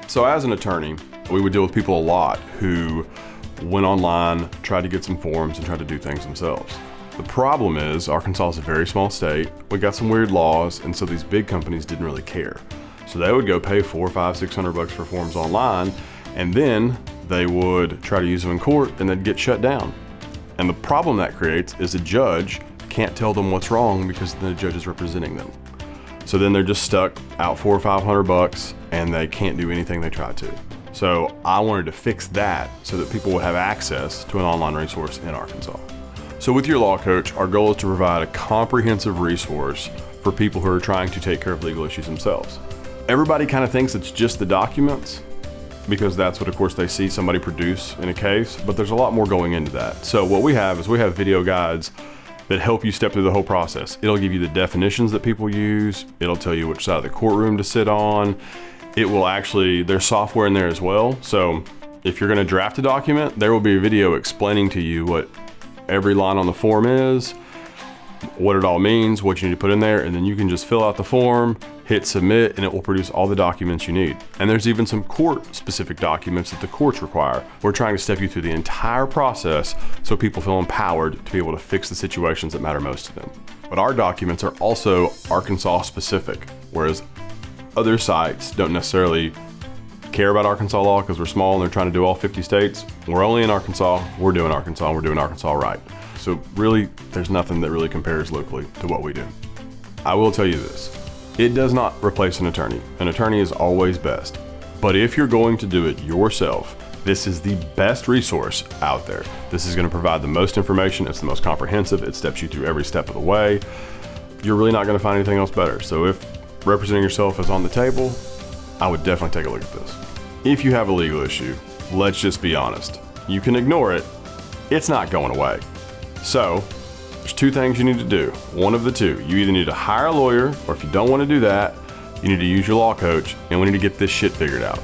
So as an attorney, we would deal with people a lot who went online, tried to get some forms, and tried to do things themselves. The problem is Arkansas is a very small state. We got some weird laws, and so these big companies didn't really care. So they would go pay $400, $500, $600 for forms online, and then they would try to use them in court, and they'd get shut down. And the problem that creates is a judge can't tell them what's wrong because the judge is representing them. So then they're just stuck out $400 or $500, and they can't do anything they try to. So I wanted to fix that so that people would have access to an online resource in Arkansas. So with your law coach, our goal is to provide a comprehensive resource for people who are trying to take care of legal issues themselves. Everybody kind of thinks it's just the documents because that's what, of course, they see somebody produce in a case, but there's a lot more going into that. So what we have is we have video guides that help you step through the whole process. It'll give you the definitions that people use. It'll tell you which side of the courtroom to sit on. It will actually, there's software in there as well. So if you're gonna draft a document, there will be a video explaining to you what every line on the form is, what it all means, what you need to put in there, and then you can just fill out the form, hit submit, and it will produce all the documents you need. And there's even some court-specific documents that the courts require. We're trying to step you through the entire process so people feel empowered to be able to fix the situations that matter most to them. But our documents are also Arkansas-specific, whereas other sites don't necessarily care about Arkansas law because we're small and they're trying to do all 50 states. We're only in Arkansas, we're doing Arkansas, and we're doing Arkansas right. So really, there's nothing that really compares locally to what we do. I will tell you this, it does not replace an attorney. An attorney is always best. But if you're going to do it yourself, this is the best resource out there. This is gonna provide the most information, it's the most comprehensive, it steps you through every step of the way. You're really not gonna find anything else better. So if representing yourself is on the table, I would definitely take a look at this. If you have a legal issue, let's just be honest. You can ignore it, it's not going away. So, there's two things you need to do. One of the two. You either need to hire a lawyer, or if you don't want to do that, you need to use your law coach, and we need to get this shit figured out.